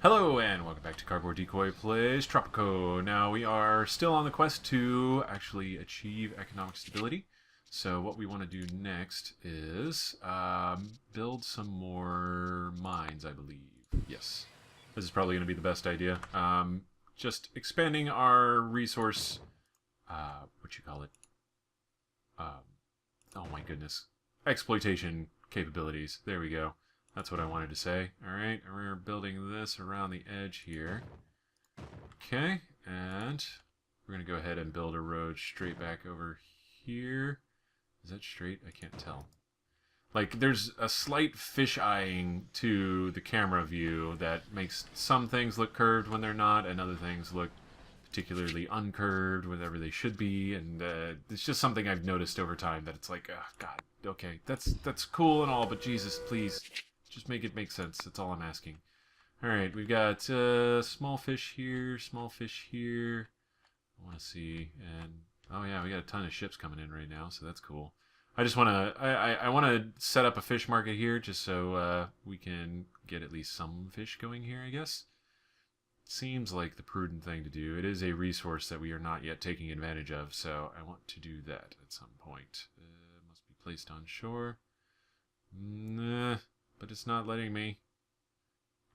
Hello and welcome back to Cardboard Decoy Plays Tropico. Now we are still on the quest to actually achieve economic stability. So what we want to do next is build some more mines, I believe. Yes, this is probably going to be the best idea. Just expanding our resource, what you call it? Oh my goodness, exploitation capabilities. There we go. That's what I wanted to say. Alright, we're building this around the edge here. Okay, and we're going to go ahead and build a road straight back over here. Is that straight? I can't tell. Like, there's a slight fish-eyeing to the camera view that makes some things look curved when they're not, and other things look particularly uncurved whenever they should be, and it's just something I've noticed over time that it's like, oh, God, okay, that's cool and all, but Jesus, please. Just make it make sense. That's all I'm asking. Alright, we've got small fish here, small fish here. I want to see, and oh yeah, we got a ton of ships coming in right now, so that's cool. I just want to, I want to set up a fish market here just so we can get at least some fish going here, I guess. Seems like the prudent thing to do. It is a resource that we are not yet taking advantage of, so I want to do that at some point. Must be placed on shore. Nah. But it's not letting me.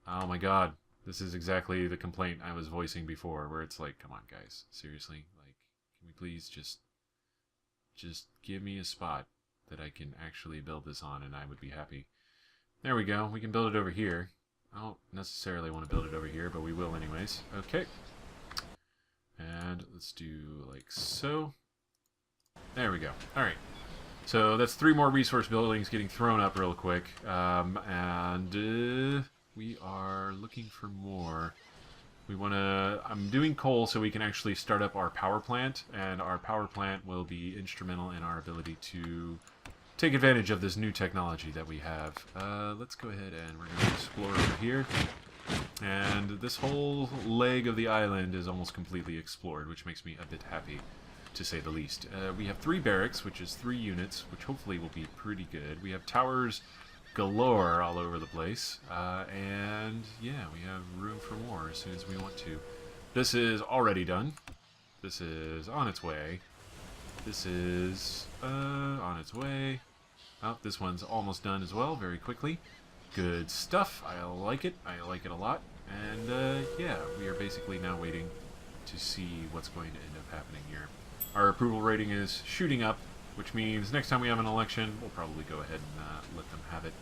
Oh my god. This is exactly the complaint I was voicing before, where it's like, come on guys, seriously? Like, can we please just give me a spot that I can actually build this on and I would be happy. There we go. We can build it over here. I don't necessarily want to build it over here, but we will anyways. Okay. And let's do like so. There we go. Alright. So that's 3 more resource buildings getting thrown up real quick, and we are looking for more. We want to. I'm doing coal so we can actually start up our power plant, and our power plant will be instrumental in our ability to take advantage of this new technology that we have. Let's go ahead and we're going to explore over here, and this whole leg of the island is almost completely explored, which makes me a bit happy, to say the least. We have 3 barracks, which is 3 units, which hopefully will be pretty good. We have towers galore all over the place, and yeah, we have room for more as soon as we want to. This is already done. This is on its way. This is on its way. Oh, this one's almost done as well, very quickly. Good stuff. I like it. I like it a lot. And yeah, we are basically now waiting to see what's going to end up happening here. Our approval rating is shooting up, which means next time we have an election, we'll probably go ahead and let them have it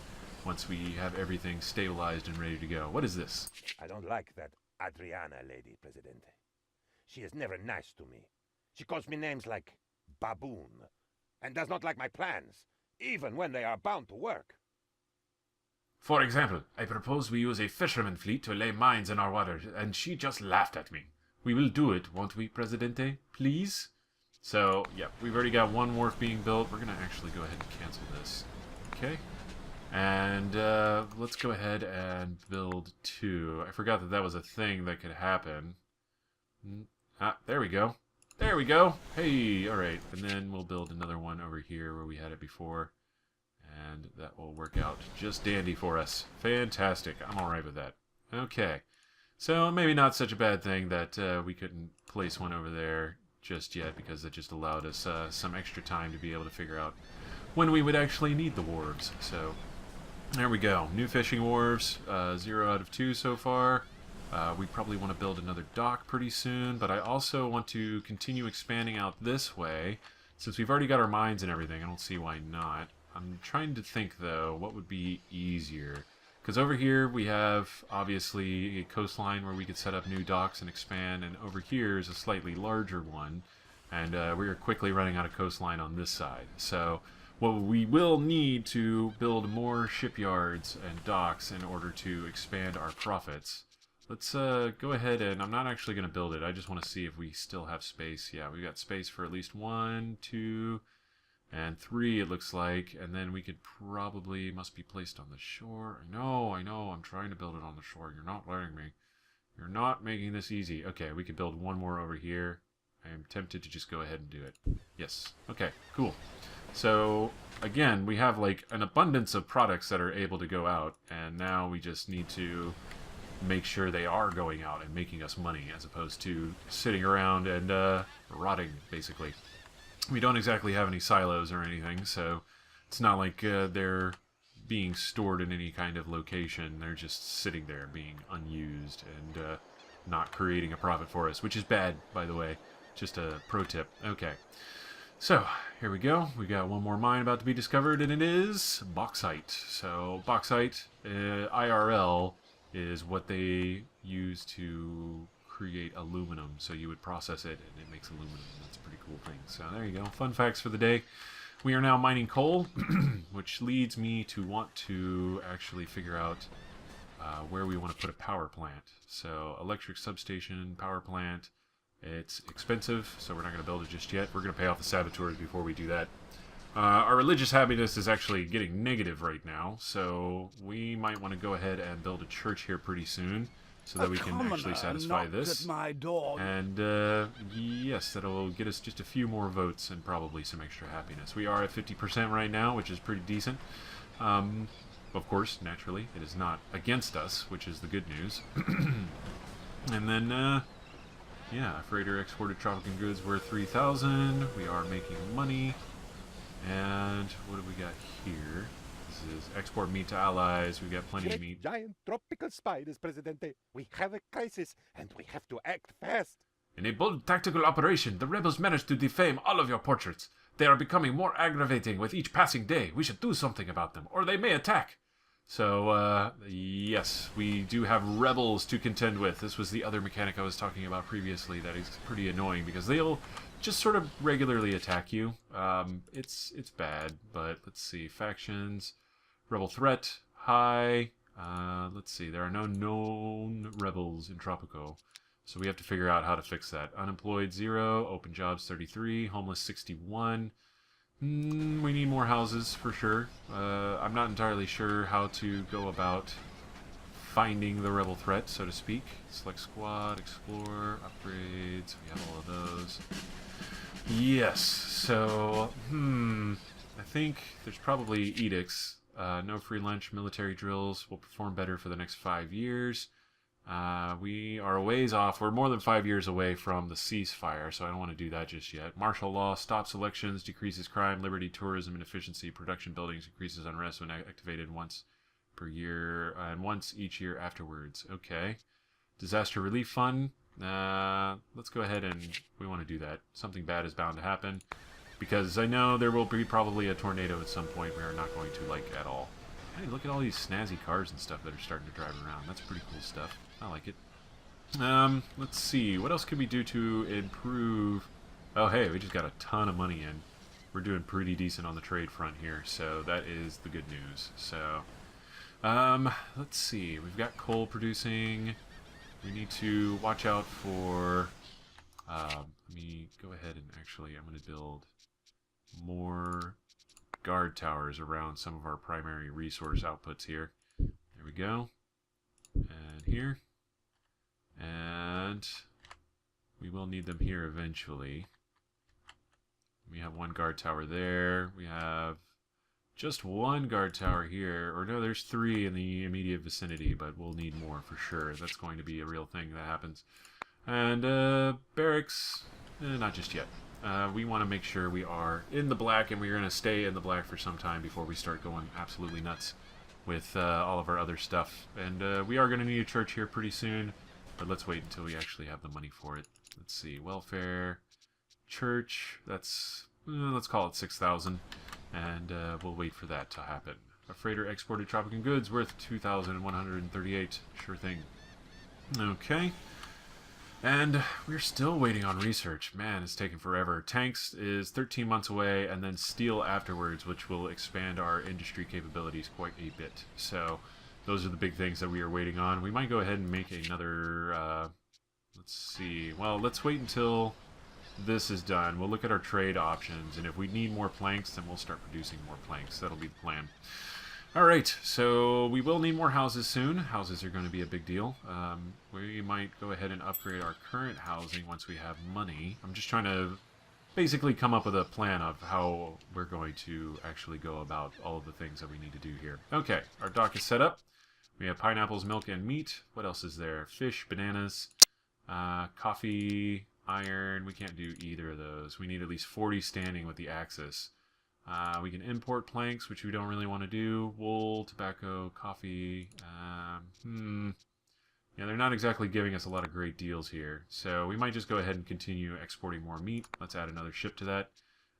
once we have everything stabilized and ready to go. What is this? I don't like that Adriana lady, Presidente. She is never nice to me. She calls me names like baboon, and does not like my plans, even when they are bound to work. For example, I propose we use a fisherman fleet to lay mines in our waters, and she just laughed at me. We will do it, won't we, Presidente? Please? So, yeah, we've already got 1 wharf being built. We're going to actually go ahead and cancel this. Okay. And let's go ahead and build 2. I forgot that that was a thing that could happen. Ah, there we go. There we go. Hey, alright. And then we'll build another one over here where we had it before. And that will work out just dandy for us. Fantastic. I'm alright with that. Okay. So, maybe not such a bad thing that we couldn't place one over there just yet, because it just allowed us some extra time to be able to figure out when we would actually need the wharves. So there we go. New fishing wharves, 0 out of 2 so far. We probably want to build another dock pretty soon, but I also want to continue expanding out this way. Since we've already got our mines and everything, I don't see why not. I'm trying to think, though, what would be easier. Because over here we have, obviously, a coastline where we could set up new docks and expand, and over here is a slightly larger one, and we are quickly running out of coastline on this side. So what we will need to build more shipyards and docks in order to expand our profits. Let's go ahead and, I'm not actually going to build it, I just want to see if we still have space. Yeah, we've got space for at least 1, 2... and 3, it looks like, and then we could probably, must be placed on the shore. I know, I'm trying to build it on the shore. You're not letting me. You're not making this easy. Okay, we could build 1 more over here. I am tempted to just go ahead and do it. Yes. Okay, cool. So, again, we have like an abundance of products that are able to go out, and now we just need to make sure they are going out and making us money, as opposed to sitting around and rotting, basically. We don't exactly have any silos or anything, so it's not like they're being stored in any kind of location. They're just sitting there being unused and not creating a profit for us, which is bad, by the way. Just a pro tip. Okay. So, here we go. We got one more mine about to be discovered, and it is bauxite. So, bauxite, IRL, is what they use to create aluminum. So you would process it, and it makes aluminum. That's a pretty cool thing. So there you go. Fun facts for the day. We are now mining coal, which leads me to want to actually figure out where we want to put a power plant. So, electric substation, power plant. It's expensive, so we're not going to build it just yet. We're going to pay off the saboteurs before we do that. Our religious happiness is actually getting negative right now, so we might want to go ahead and build a church here pretty soon, so that we can actually satisfy this. And yes, that'll get us just a few more votes and probably some extra happiness. We are at 50% right now, which is pretty decent. Of course, naturally, it is not against us, which is the good news. And then, yeah, a freighter exported Tropican goods worth 3,000. We are making money. And what do we got here? This is export meat to allies. We got plenty of meat. Giant tropical spiders, Presidente. We have a crisis, and we have to act fast. In a bold tactical operation, the rebels managed to defame all of your portraits. They are becoming more aggravating with each passing day. We should do something about them, or they may attack. So, yes, we do have rebels to contend with. This was the other mechanic I was talking about previously that is pretty annoying, because they'll just sort of regularly attack you. It's bad, but let's see. Factions, rebel threat, high. Let's see, there are no known rebels in Tropico. So we have to figure out how to fix that. Unemployed 0, open jobs 33, homeless 61. We need more houses for sure. I'm not entirely sure how to go about finding the rebel threat, so to speak. Select squad, explore, upgrades. We have all of those. Yes, so, I think there's probably edicts. No free lunch, military drills will perform better for the next 5 years. We are a ways off. We're more than 5 years away from the ceasefire, so I don't want to do that just yet. Martial law stops elections, decreases crime, liberty, tourism, and efficiency. Production buildings increases unrest when activated once per year, and once each year afterwards. Okay. Disaster relief fund. Let's go ahead and we want to do that. Something bad is bound to happen, because I know there will be probably a tornado at some point we are not going to like at all. Hey, look at all these snazzy cars and stuff that are starting to drive around. That's pretty cool stuff. I like it. Let's see. What else can we do to improve? Oh, hey, we just got a ton of money in. We're doing pretty decent on the trade front here, so that is the good news. So, let's see. We've got coal producing. We need to watch out for... let me go ahead and actually, I'm going to build more guard towers around some of our primary resource outputs here. There we go. And here. And we will need them here eventually. We have one guard tower there. We have just one guard tower here. Or no, there's 3 in the immediate vicinity, but we'll need more for sure. That's going to be a real thing that happens. And barracks, not just yet. We want to make sure we are in the black, and we're going to stay in the black for some time before we start going absolutely nuts with all of our other stuff. And we are going to need a church here pretty soon, but let's wait until we actually have the money for it. Let's see, welfare, church, that's, let's call it 6,000, and we'll wait for that to happen. A freighter exported Tropican goods worth 2,138, sure thing. Okay. And we're still waiting on research. Man, it's taking forever. Tanks is 13 months away, and then steel afterwards, which will expand our industry capabilities quite a bit. So those are the big things that we are waiting on. We might go ahead and make another, let's see. Well, let's wait until this is done. We'll look at our trade options, and if we need more planks, then we'll start producing more planks. That'll be the plan. Alright, so we will need more houses soon. Houses are going to be a big deal. We might go ahead and upgrade our current housing once we have money. I'm just trying to basically come up with a plan of how we're going to actually go about all of the things that we need to do here. Okay, our dock is set up. We have pineapples, milk, and meat. What else is there? Fish, bananas, coffee, iron. We can't do either of those. We need at least 40 standing with the axis. We can import planks, which we don't really want to do. Wool, tobacco, coffee. Yeah, they're not exactly giving us a lot of great deals here. So we might just go ahead and continue exporting more meat. Let's add another ship to that.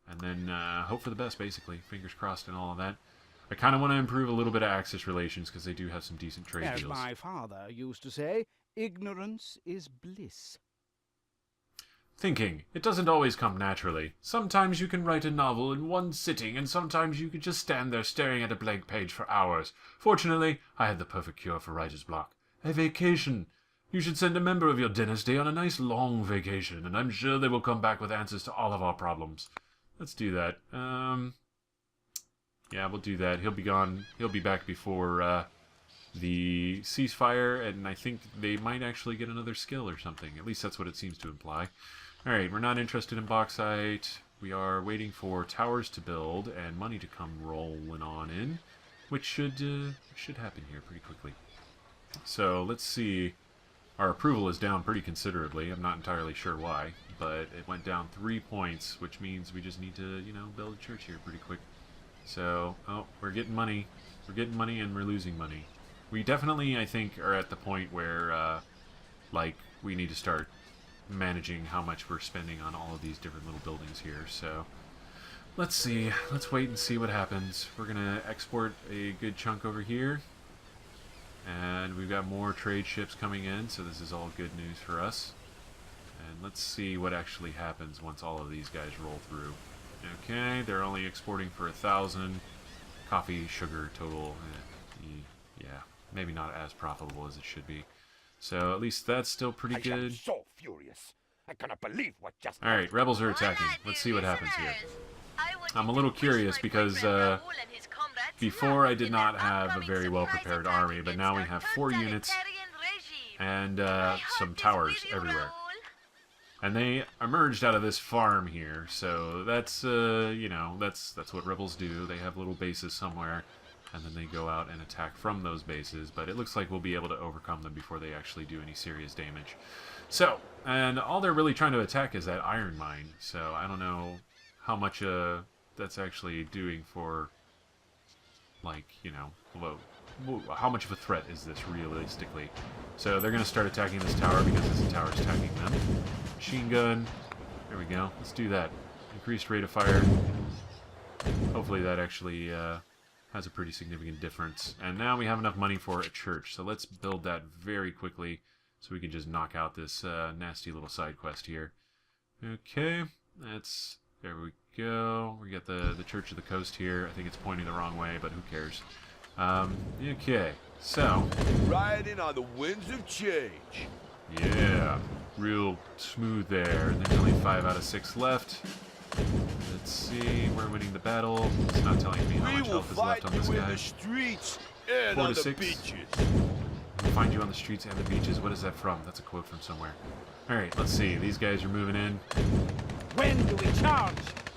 And then hope for the best, basically. Fingers crossed and all of that. I kind of want to improve a little bit of Axis relations because they do have some decent trade As deals. my father used to say, ignorance is bliss. Thinking. It doesn't always come naturally. Sometimes you can write a novel in one sitting, and sometimes you can just stand there staring at a blank page for hours. Fortunately, I had the perfect cure for writer's block. A vacation. You should send a member of your dynasty on a nice long vacation, and I'm sure they will come back with answers to all of our problems. Let's do that. Yeah, we'll do that. He'll be gone. He'll be back before the ceasefire, and I think they might actually get another skill or something. At least that's what it seems to imply. Alright, we're not interested in bauxite. We are waiting for towers to build and money to come rolling on in, which should happen here pretty quickly. So, let's see. Our approval is down pretty considerably. I'm not entirely sure why, but it went down 3 points, which means we just need to, you know, build a church here pretty quick. So, oh, we're getting money. We're getting money and we're losing money. We definitely, I think, are at the point where, like, we need to start managing how much we're spending on all of these different little buildings here. So, let's see. Let's wait and see what happens. We're going to export a good chunk over here. And we've got more trade ships coming in, so this is all good news for us. And let's see what actually happens once all of these guys roll through. Okay, they're only exporting for 1,000. Coffee, sugar, total. Yeah, maybe not as profitable as it should be. So at least that's still pretty good. I'm so furious. I cannot believe what just Alright, rebels are attacking. Let's see what happens here. I'm a little curious because before I did not have a very well prepared army, but now we have 4 units and some towers everywhere. And they emerged out of this farm here, so that's, you know, that's what rebels do. They have little bases somewhere, and then they go out and attack from those bases, but it looks like we'll be able to overcome them before they actually do any serious damage. So, and all they're really trying to attack is that iron mine, so I don't know how much that's actually doing for, like, you know, how much of a threat is this realistically? So they're going to start attacking this tower because this tower is attacking them. Machine gun. There we go. Let's do that. Increased rate of fire. Hopefully that actually has a pretty significant difference. And now we have enough money for a church. So let's build that very quickly so we can just knock out this nasty little side quest here. Okay. That's... There we go. We got the Church of the Coast here. I think it's pointing the wrong way, but who cares? Okay. So... Riding on the winds of change. Yeah, real smooth there. And there's only 5 out of 6 left. Let's see, we're winning the battle. It's not telling me how much health is left on this guy. In the streets and 4 on to the 6. beaches. Find you on the streets and the beaches. What is that from? That's a quote from somewhere. Alright, let's see. These guys are moving in. When do we charge?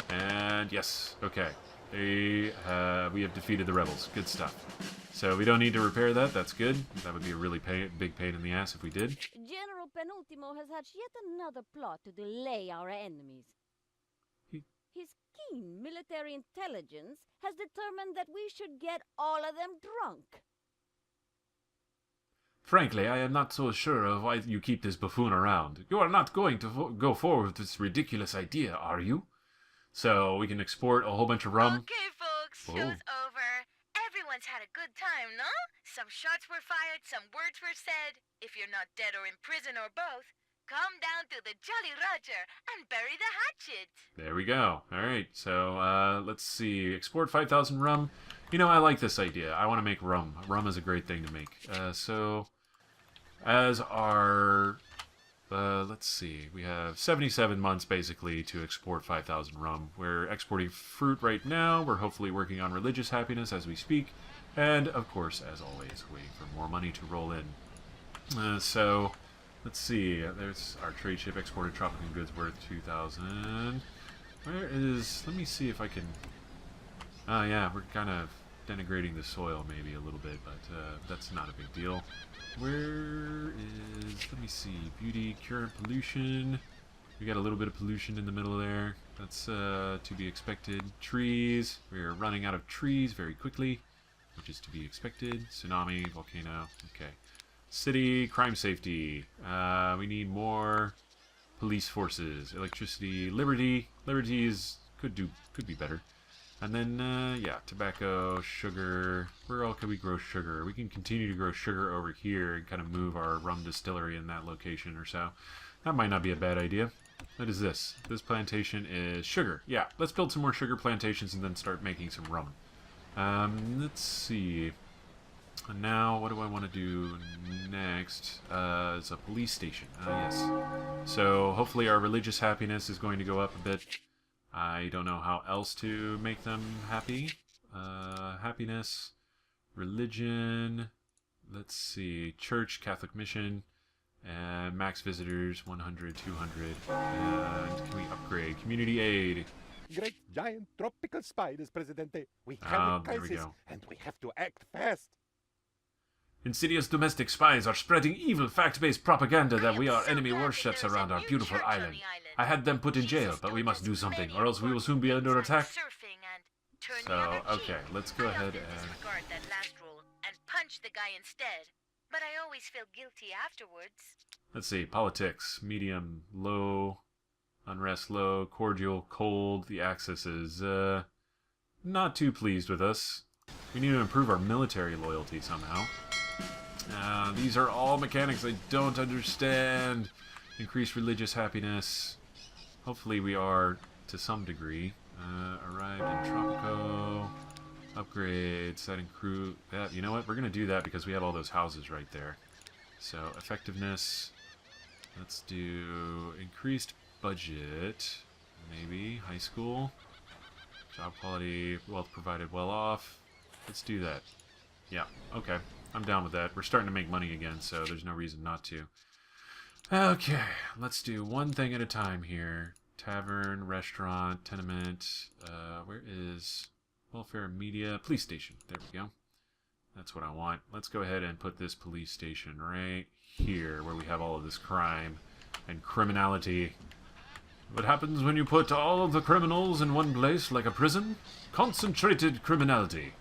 And yes, okay. We have defeated the rebels. Good stuff. So we don't need to repair that. That's good. That would be a really big pain in the ass if we did. General Penultimo has hatched yet another plot to delay our enemies. His keen military intelligence has determined that we should get all of them drunk. Frankly, I am not so sure of why you keep this buffoon around. You are not going to go forward with this ridiculous idea, are you? So we can export a whole bunch of rum. Okay, folks, show's over. Everyone's had a good time, no? Some shots were fired, some words were said. If you're not dead or in prison or both, come down to the Jolly Roger and bury the hatchet. There we go. Alright, so let's see. Export 5,000 rum. You know, I like this idea. I want to make rum. Rum is a great thing to make. So, as our... let's see. We have 77 months, basically, to export 5,000 rum. We're exporting fruit right now. We're hopefully working on religious happiness as we speak. And, of course, as always, waiting for more money to roll in. So, let's see. There's our trade ship exported tropical goods worth 2,000. Where is... Let me see if I can... Oh, yeah, we're kind of denigrating the soil maybe a little bit, but that's not a big deal. Where is, let me see, beauty, cure pollution. We got a little bit of pollution in the middle there. That's to be expected. Trees, we're running out of trees very quickly, which is to be expected. Tsunami, volcano, okay. City, crime safety. We need more police forces. Electricity, liberty. Liberty is, could be better. And then, yeah, tobacco, sugar. Where all can we grow sugar? We can continue to grow sugar over here and kind of move our rum distillery in that location or so. That might not be a bad idea. What is this? This plantation is sugar. Yeah, let's build some more sugar plantations and then start making some rum. Let's see. And now, what do I want to do next? It's a police station. Yes. So, hopefully our religious happiness is going to go up a bit. I don't know how else to make them happy. Happiness, religion, let's see, church, Catholic mission, and max visitors, 100, 200, and can we upgrade? Community aid. Great giant tropical spiders, Presidente. We have a crisis, and we have to act fast. Insidious domestic spies are spreading evil fact-based propaganda that we are enemy warships around our beautiful island. I had them put in jail, but we must do something, or else we will soon be under attack. So, okay, let's go ahead and that last rule and punch the guy instead. But I always feel guilty afterwards. Let's see, politics, medium, low, unrest low, cordial, cold. The Axis is, not too pleased with us. We need to improve our military loyalty somehow. These are all mechanics I don't understand. Increase religious happiness. Hopefully we are to some degree. Arrived in Tropico. Upgrade, setting crew. You know what? We're going to do that because we have all those houses right there. So, effectiveness. Let's do increased budget. Maybe. High school. Job quality. Wealth provided well off. Let's do that. Yeah, okay. I'm down with that. We're starting to make money again, so there's no reason not to. Okay, let's do one thing at a time here. Tavern, restaurant, tenement. Where is welfare, media, police station? There we go. That's what I want. Let's go ahead and put this police station right here, where we have all of this crime and criminality. What happens when you put all of the criminals in one place like a prison? Concentrated criminality.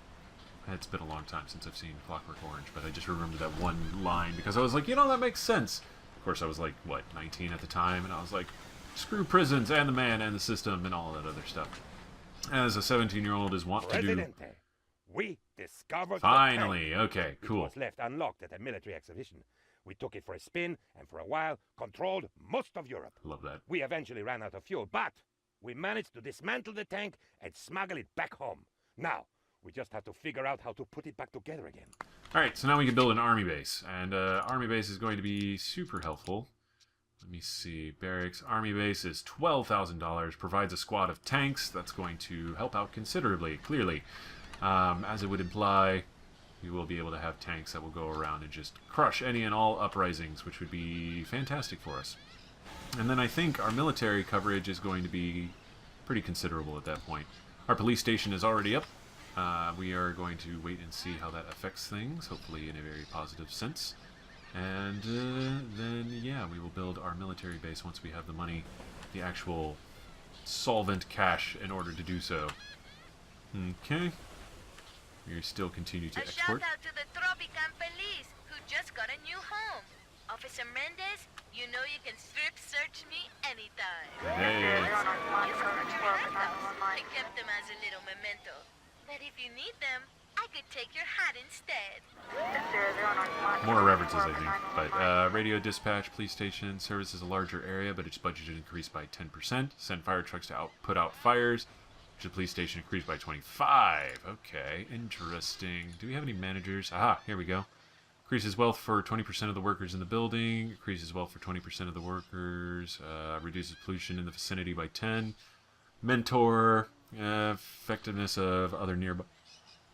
It's been a long time since I've seen Clockwork Orange, but I just remember that one line because I was like, you know, that makes sense. Of course, I was like, what, 19 at the time, and I was like, screw prisons and the man and the system and all that other stuff. As a 17-year-old is wont to do. We discovered Finally, the tank. okay, cool. It was left unlocked at a military exhibition. We took it for a spin, and for a while, controlled most of Europe. Love that. We eventually ran out of fuel, but we managed to dismantle the tank and smuggle it back home. Now, we just have to figure out how to put it back together again. Alright, so now we can build an army base. And army base is going to be super helpful. Let me see. Barracks. Army base is $12,000. Provides a squad of tanks. That's going to help out considerably, clearly. As it would imply, we will be able to have tanks that will go around and just crush any and all uprisings, which would be fantastic for us. And then I think our military coverage is going to be pretty considerable at that point. Our police station is already up. We are going to wait and see how that affects things, hopefully in a very positive sense. And then, yeah, we will build our military base once we have the money, the actual solvent cash in order to do so. Okay. We still continue to export. A shout out to the Tropican police, who just got a new home. Officer Mendez, you know you can strip search me anytime. Hey. I kept them as a little memento. But if you need them, I could take your hat instead. More references, I think. But radio dispatch, police station, services a larger area, but its budget increased by 10%. Send fire trucks to put out fires. The police station increased by 25. Okay, interesting. Do we have any managers? Aha, here we go. Increases wealth for 20% of the workers in the building. Increases wealth for 20% of the workers. Reduces pollution in the vicinity by 10. Mentor. Effectiveness of other nearby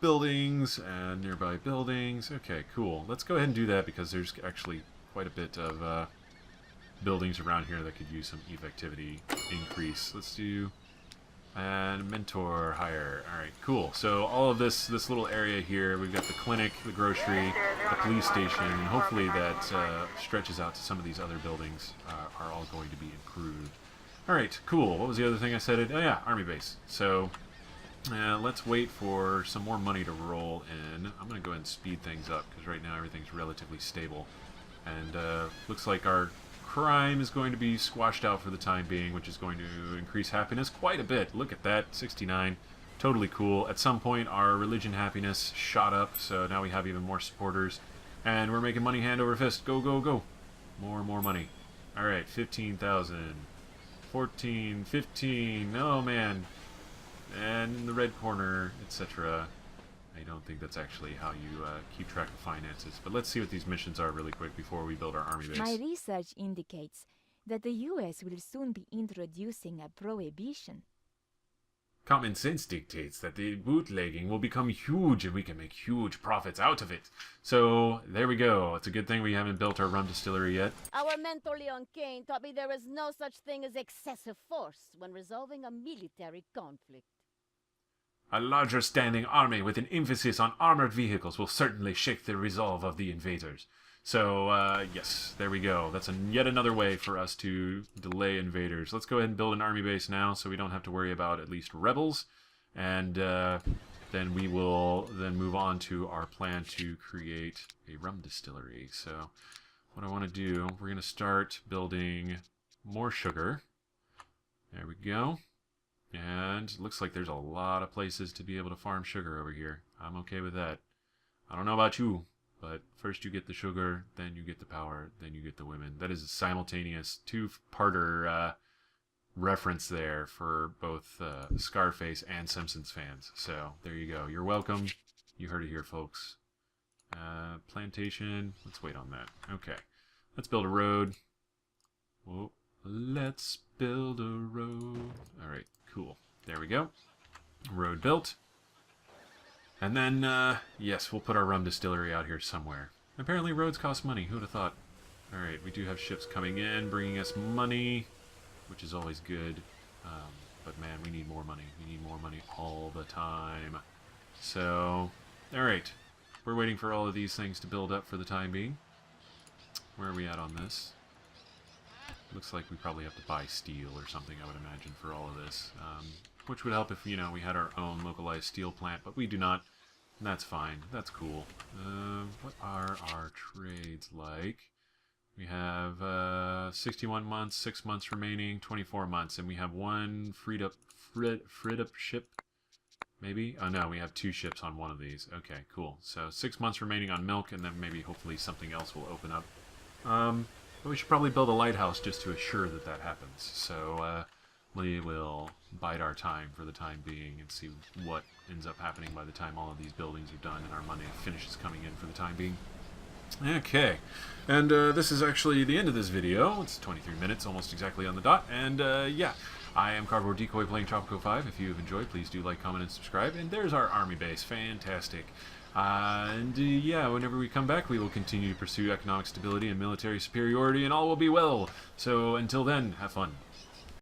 buildings and nearby buildings. Okay, cool. Let's go ahead and do that because there's actually quite a bit of buildings around here that could use some effectivity increase. Let's do And mentor hire. Alright, cool. So all of this little area here, we've got the clinic, the grocery, the police station, and hopefully that stretches out to some of these other buildings are all going to be improved. Alright, cool. What was the other thing I said? Oh yeah, army base. So let's wait for some more money to roll in. I'm going to go ahead and speed things up because right now everything's relatively stable. And looks like our crime is going to be squashed out for the time being, which is going to increase happiness quite a bit. Look at that, 69. Totally cool. At some point, our religion happiness shot up, so now we have even more supporters. And we're making money hand over fist. Go, go, go. More money. Alright, 15,000. 14, 15. Oh, man. And in the red corner, etc. I don't think that's actually how you keep track of finances. But let's see what these missions are really quick before we build our army base. My research indicates that the US will soon be introducing a prohibition. Common sense dictates that the bootlegging will become huge and we can make huge profits out of it. So, there we go. It's a good thing we haven't built our rum distillery yet. Our mentor Leon Kane taught me there is no such thing as excessive force when resolving a military conflict. A larger standing army with an emphasis on armored vehicles will certainly shake the resolve of the invaders. So, yes, there we go. That's yet another way for us to delay invaders. Let's go ahead and build an army base now so we don't have to worry about at least rebels. And then we will then move on to our plan to create a rum distillery. So, what I want to do, we're going to start building more sugar. There we go. And it looks like there's a lot of places to be able to farm sugar over here. I'm okay with that. I don't know about you, but first you get the sugar, then you get the power, then you get the women. That is a simultaneous two-parter reference there for both Scarface and Simpsons fans. So there you go. You're welcome. You heard it here, folks. Plantation. Let's wait on that. Okay. Let's build a road. Whoa. Let's build a road. All right. Cool. There we go. Road built. And then, yes, we'll put our rum distillery out here somewhere. Apparently roads cost money. Who would have thought? Alright, we do have ships coming in, bringing us money, which is always good. But man, we need more money. We need more money all the time. So, alright. We're waiting for all of these things to build up for the time being. Where are we at on this? Looks like we probably have to buy steel or something, I would imagine, for all of this. Which would help if, you know, we had our own localized steel plant, but we do not. And that's fine. That's cool. What are our trades like? We have 61 months, 6 months remaining, 24 months, and we have one freed up ship, maybe? Oh no, we have 2 ships on one of these. Okay, cool. So 6 months remaining on milk, and then maybe hopefully something else will open up. But we should probably build a lighthouse just to assure that that happens. So we will bide our time for the time being and see what ends up happening by the time all of these buildings are done and our money finishes coming in for the time being. Okay, and this is actually the end of this video. It's 23 minutes, almost exactly on the dot, and yeah, I am Cardboard Decoy playing Tropico 5. If you have enjoyed, please do like, comment, and subscribe, and there's our army base. Fantastic. Yeah, whenever we come back, we will continue to pursue economic stability and military superiority, and all will be well. So until then, have fun.